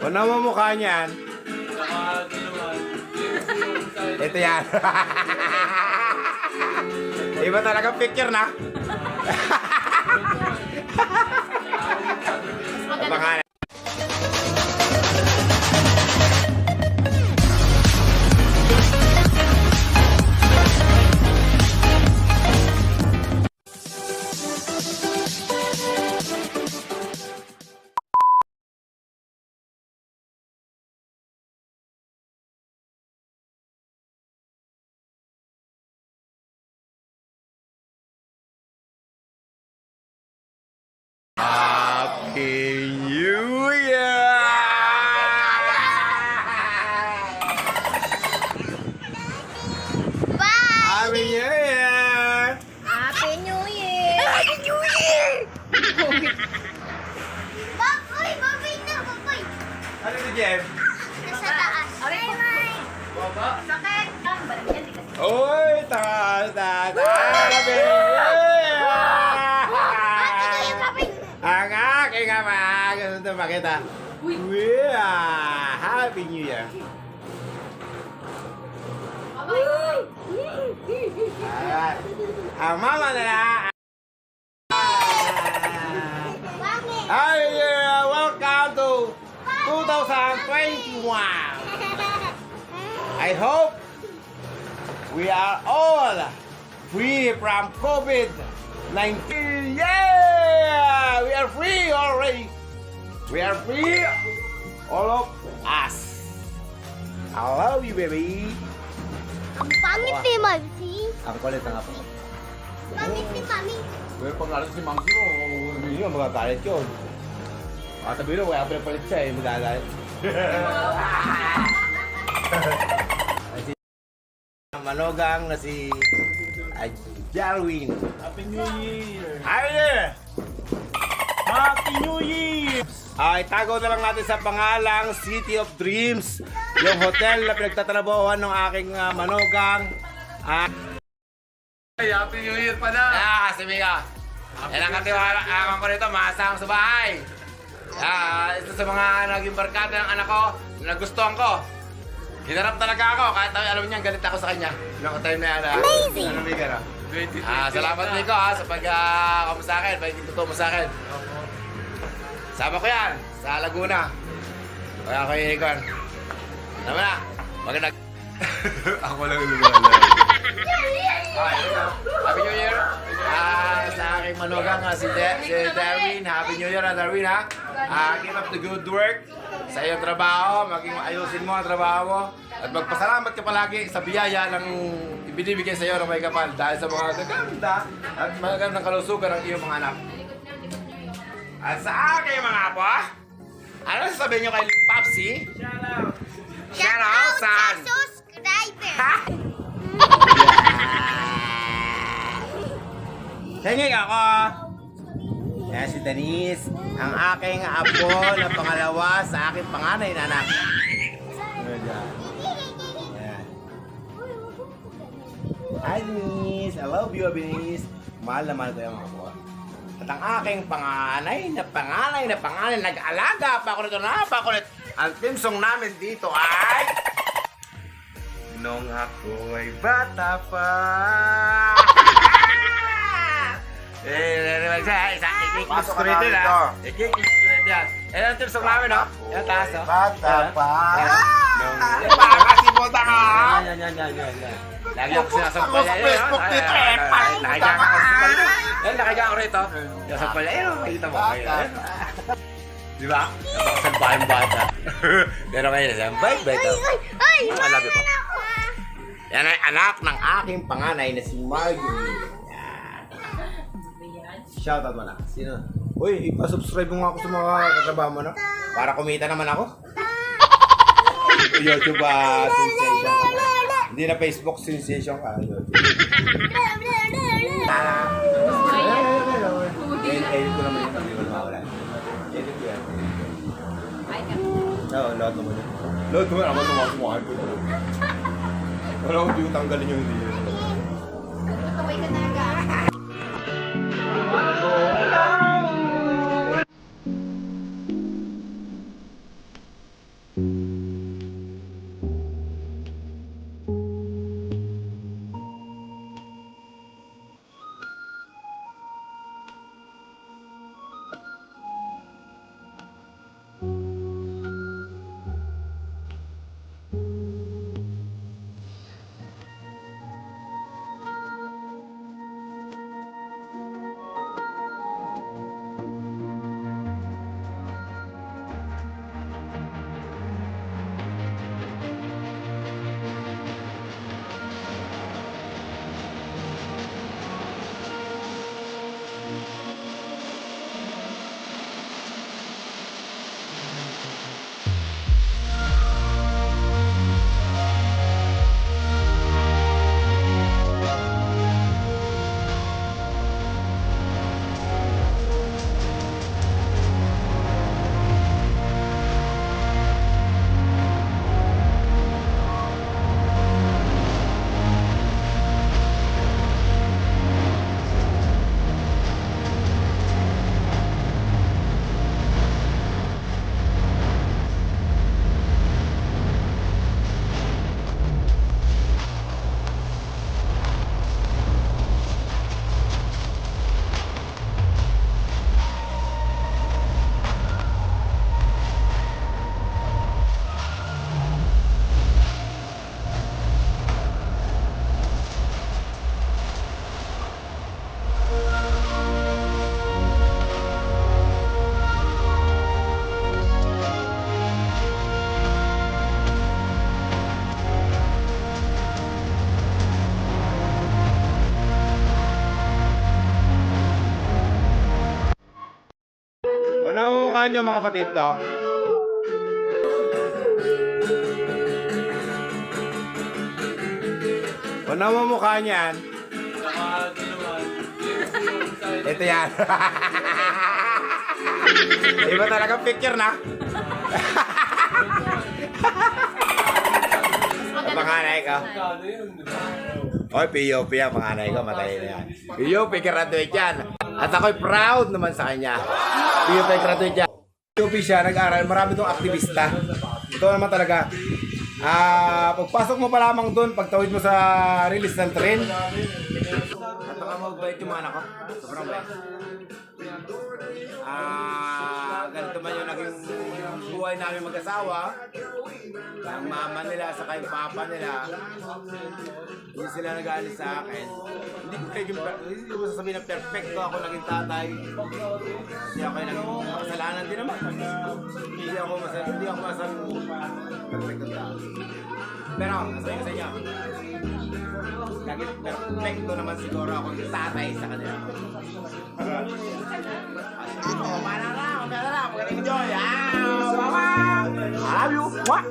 Ano mo mukha niyan? Ito yan. Iba talaga picture na. Pangalan. Happy New Year! Bye! Happy New Year! Happy New Year! Happy New Year! Baboy! Baboy na! Baboy! Ano si Jeff? Nasa taas. Baba? Sakit! Uy! Taas! Happy New Year! Ito yung baboy! Ang aking ama! Gusto ito makita. Happy New Year! Alright. Ang mama na na! Bakit? Happy New Year! Welcome to 2021! I hope we are all free from COVID-19. Yeah! We are free already. We are free, all of us. I love you, baby. Ang pangit ni Mamsi. Ang kulit na nga po. Pangit ni Mami. Pero pag alas si Mamsi mo, hindi nga magagalit yun. Sabi mo, kaya pinapalit siya eh, magagalit. Manogang na si Jarwin. Happy New Year! Happy New Year! Happy New Year! Itago na lang natin sa pangalang City of Dreams, yung hotel na pinagtatrabahuan ng aking manogang. Hey, Happy New Year pa na! Kasi Mika, yan ang katiwala ko nito, maasang sa bahay. Ito sa mga naging barkada ng anak ko, na nagustuhan ko. Hinarap talaga ako, kahit alam niya, galit ako sa kanya. Noong time na yan. Amazing! Ano Mika na? Salamat Miko sa pag-kamu sa akin, pag-ituto mo sa akin. Sama ko yan, sa Laguna. Kaya ako yung ikon. Tama na, maganda. Ako lang yung lumalala. Happy New Year! Sa aking manugang si Darwin. Happy New Year na Darwin ha. Keep up the good work sa iyong trabaho. Maging ayusin mo ang trabaho mo. At magpasalamat ka palagi sa biyaya ng ibinibigay sa iyo ng may kapal. Dahil sa mga gaganda at magandang kalusugan ng iyong mga anak. At sa aking mga apo, ano sasabihin nyo kay Popsi? Shout out sa son! subscriber! Tingin ako. Yan si Denise, ang aking apo na pangalawa sa aking panganay na anak. Yan. Hi Denise, I love you Denise. Mahal naman ko yung mga apo. At ang aking panganay, nag-alaga pa ako nito, napakulit. Ang theme song namin dito ay... Nung ako'y bata pa. Pasok na dito. Yan. Yan ang theme song namin, no? Yan, taas, no? Bata pa. Pakasimuta ka! Yan. Lagi ako sinasampal yan. Facebook dito, eh. Nakahiga ako rito. Yan, nakahiga ako rito. Sinasampal yan. Ayun, makikita mo. Di ba? Napakasampal yung bata. Pero ngayon, sampal, beto. Ay! I love you po. Yan ay anak ng aking panganay na si Marjorie. Yan. Shoutout mo na. Sino? Uy, ipa-subscribe mo nga ako sa mga katrabaho mo, no? Para kumita naman ako. YouTube sensation ka. Hindi na Facebook sensation ka. YouTube. Edit ko naman yun. Hindi mo mawala. Edit ko yan. Oo, load naman yun. Load naman ako sa mga sumakay ko. Wala akong yung tanggalin yung hindi yun. Tutuway ka talaga. Ano ang mukha niyo mga kapatid to? Ano ang mukha niyan? Ito yan. Iba talaga picture na. Panganay ko. Oy, POP yan, panganay ko, matay na yan. POP, graduate yan. At ako'y proud naman sa kanya. POP, graduate yan. POP siya, nag-aral, marami itong aktivista. Ito naman talaga. Pagpasok mo pa lamang doon, pagtawid mo sa release ng train. At baka magbait yung mga anak ko. Sobrang bait. Ganito man yung naging buhay namin mag-asawa. Ang mama nila sa yung papa nila, hindi sila nag-aalis sa akin. Hindi ko sasabihin na perfecto ako naging tatay. Kasi ako yung naging makasalanan din naman. Hindi ako masang perfecto tao. Pero, nasabi ko sa inyo, naging perfecto naman siguro ako yung tatay sa kanila. Para na, mag-enjoy. Mama! I love you. What?